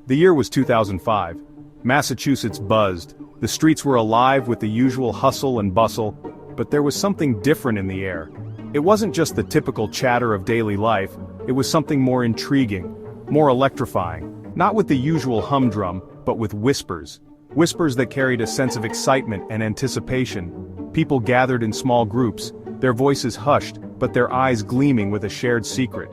The year was 2005. Massachusetts buzzed. The streets were alive with the usual hustle and bustle, but there was something different in the air. It wasn't just the typical chatter of daily life, it was something more intriguing, more electrifying, not with the usual humdrum, but with whispers. Whispers that carried a sense of excitement and anticipation. People gathered in small groups, their voices hushed, but their eyes gleaming with a shared secret.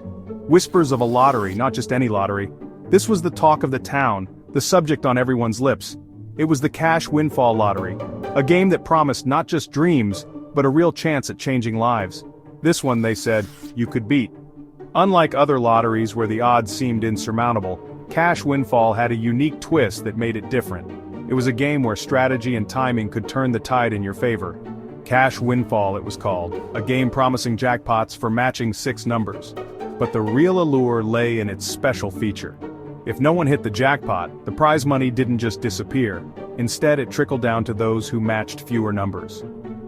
Whispers of a lottery, not just any lottery. This was the talk of the town, the subject on everyone's lips. It was the cash windfall lottery, a game that promised not just dreams, but a real chance at changing lives. This one, they said, you could beat. Unlike other lotteries where the odds seemed insurmountable, cash windfall had a unique twist that made it different. It was a game where strategy and timing could turn the tide in your favor. Cash windfall, it was called, a game promising jackpots for matching 6 numbers. But the real allure lay in its special feature. If no one hit the jackpot, the prize money didn't just disappear. Instead, it trickled down to those who matched fewer numbers.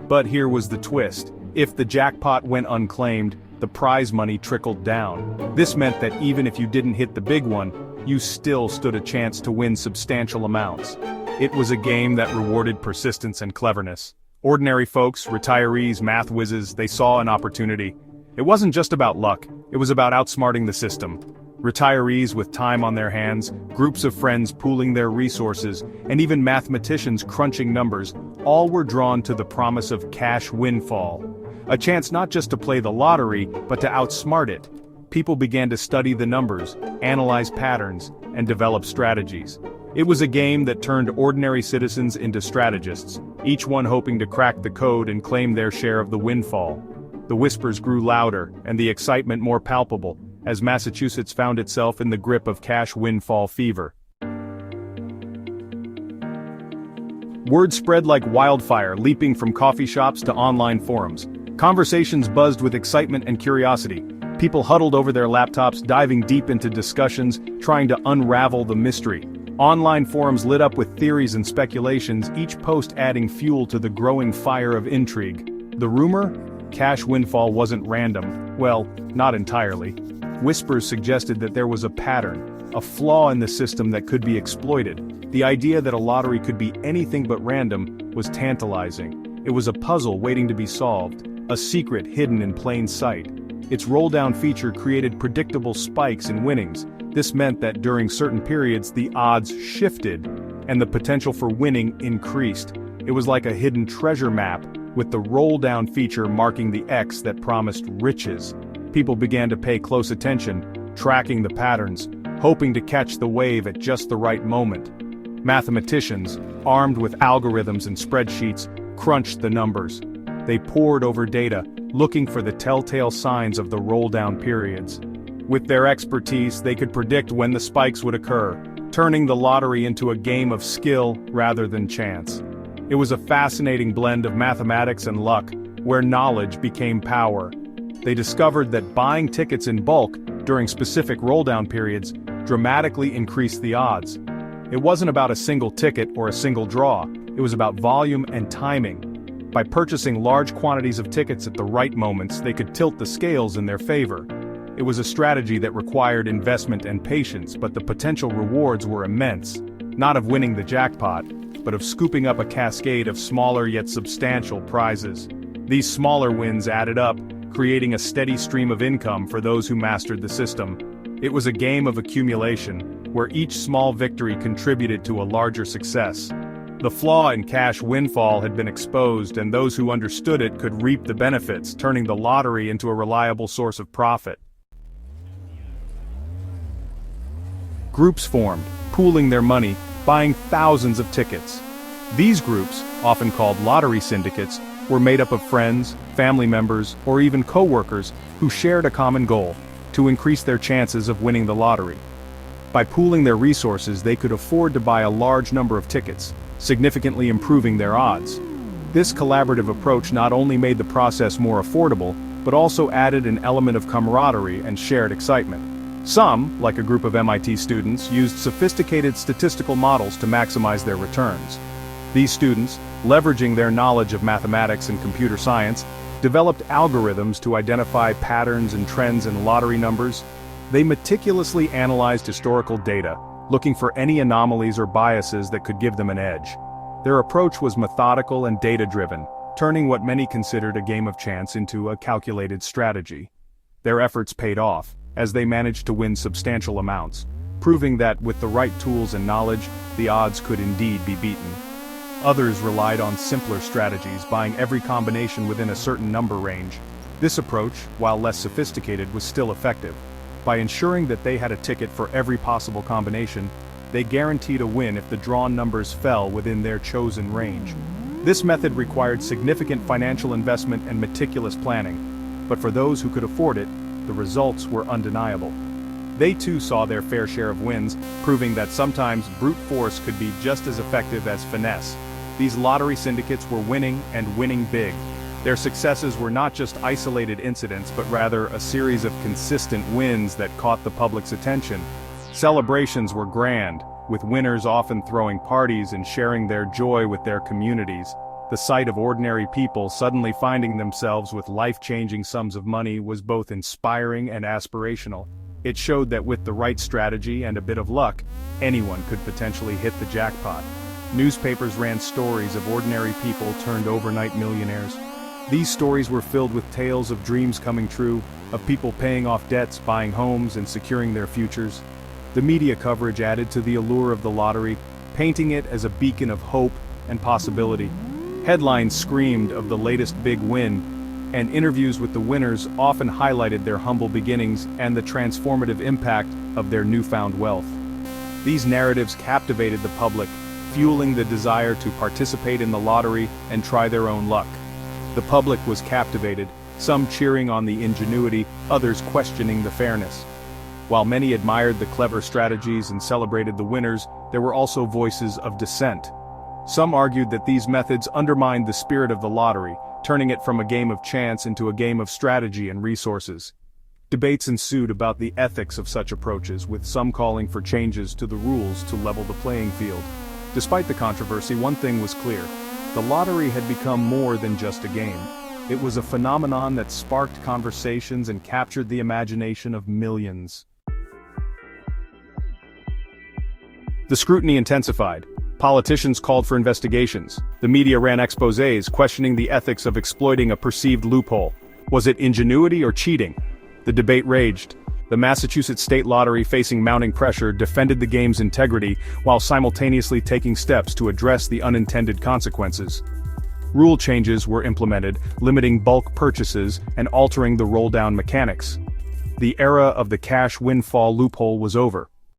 But here was the twist. If the jackpot went unclaimed, the prize money trickled down. This meant that even if you didn't hit the big one, you still stood a chance to win substantial amounts. It was a game that rewarded persistence and cleverness. Ordinary folks, retirees, math whizzes, they saw an opportunity. It wasn't just about luck, it was about outsmarting the system. Retirees with time on their hands, groups of friends pooling their resources, and even mathematicians crunching numbers, all were drawn to the promise of cash windfall. A chance not just to play the lottery, but to outsmart it. People began to study the numbers, analyze patterns, and develop strategies. It was a game that turned ordinary citizens into strategists, each one hoping to crack the code and claim their share of the windfall. The whispers grew louder, and the excitement more palpable, as Massachusetts found itself in the grip of cash windfall fever. Word spread like wildfire, leaping from coffee shops to online forums. Conversations buzzed with excitement and curiosity. People huddled over their laptops, diving deep into discussions, trying to unravel the mystery. Online forums lit up with theories and speculations, each post adding fuel to the growing fire of intrigue. The rumor? Cash windfall wasn't random. Well, not entirely. Whispers suggested that there was a pattern, a flaw in the system that could be exploited. The idea that a lottery could be anything but random was tantalizing. It was a puzzle waiting to be solved, a secret hidden in plain sight. Its roll-down feature created predictable spikes in winnings. This meant that during certain periods the odds shifted, and the potential for winning increased. It was like a hidden treasure map, with the roll-down feature marking the X that promised riches. People began to pay close attention, tracking the patterns, hoping to catch the wave at just the right moment. Mathematicians, armed with algorithms and spreadsheets, crunched the numbers. They pored over data, looking for the telltale signs of the roll-down periods. With their expertise, they could predict when the spikes would occur, turning the lottery into a game of skill rather than chance. It was a fascinating blend of mathematics and luck, where knowledge became power. They discovered that buying tickets in bulk during specific roll-down periods dramatically increased the odds. It wasn't about a single ticket or a single draw, it was about volume and timing. By purchasing large quantities of tickets at the right moments, they could tilt the scales in their favor. It was a strategy that required investment and patience, but the potential rewards were immense. Not of winning the jackpot, but of scooping up a cascade of smaller yet substantial prizes. These smaller wins added up, creating a steady stream of income for those who mastered the system. It was a game of accumulation, where each small victory contributed to a larger success. The flaw in cash windfall had been exposed, and those who understood it could reap the benefits, turning the lottery into a reliable source of profit. Groups formed, pooling their money, buying thousands of tickets. These groups, often called lottery syndicates, were made up of friends, family members, or even co-workers who shared a common goal: to increase their chances of winning the lottery. By pooling their resources, they could afford to buy a large number of tickets, significantly improving their odds. This collaborative approach not only made the process more affordable, but also added an element of camaraderie and shared excitement. Some, like a group of MIT students, used sophisticated statistical models to maximize their returns. These students, leveraging their knowledge of mathematics and computer science, developed algorithms to identify patterns and trends in lottery numbers. They meticulously analyzed historical data, looking for any anomalies or biases that could give them an edge. Their approach was methodical and data-driven, turning what many considered a game of chance into a calculated strategy. Their efforts paid off, as they managed to win substantial amounts, proving that with the right tools and knowledge, the odds could indeed be beaten. Others relied on simpler strategies, buying every combination within a certain number range. This approach, while less sophisticated, was still effective. By ensuring that they had a ticket for every possible combination, they guaranteed a win if the drawn numbers fell within their chosen range. This method required significant financial investment and meticulous planning, but for those who could afford it, the results were undeniable. They too saw their fair share of wins, proving that sometimes brute force could be just as effective as finesse. These lottery syndicates were winning and winning big. Their successes were not just isolated incidents but rather a series of consistent wins that caught the public's attention. Celebrations were grand, with winners often throwing parties and sharing their joy with their communities. The sight of ordinary people suddenly finding themselves with life-changing sums of money was both inspiring and aspirational. It showed that with the right strategy and a bit of luck, anyone could potentially hit the jackpot. Newspapers ran stories of ordinary people turned overnight millionaires. These stories were filled with tales of dreams coming true, of people paying off debts, buying homes, and securing their futures. The media coverage added to the allure of the lottery, painting it as a beacon of hope and possibility. Headlines screamed of the latest big win, and interviews with the winners often highlighted their humble beginnings and the transformative impact of their newfound wealth. These narratives captivated the public, fueling the desire to participate in the lottery and try their own luck. The public was captivated, some cheering on the ingenuity, others questioning the fairness. While many admired the clever strategies and celebrated the winners, there were also voices of dissent. Some argued that these methods undermined the spirit of the lottery, turning it from a game of chance into a game of strategy and resources. Debates ensued about the ethics of such approaches, with some calling for changes to the rules to level the playing field. Despite the controversy, one thing was clear. The lottery had become more than just a game. It was a phenomenon that sparked conversations and captured the imagination of millions. The scrutiny intensified. Politicians called for investigations. The media ran exposés questioning the ethics of exploiting a perceived loophole. Was it ingenuity or cheating? The debate raged. The Massachusetts State Lottery, facing mounting pressure, defended the game's integrity while simultaneously taking steps to address the unintended consequences. Rule changes were implemented, limiting bulk purchases and altering the roll-down mechanics. The era of the cash windfall loophole was over.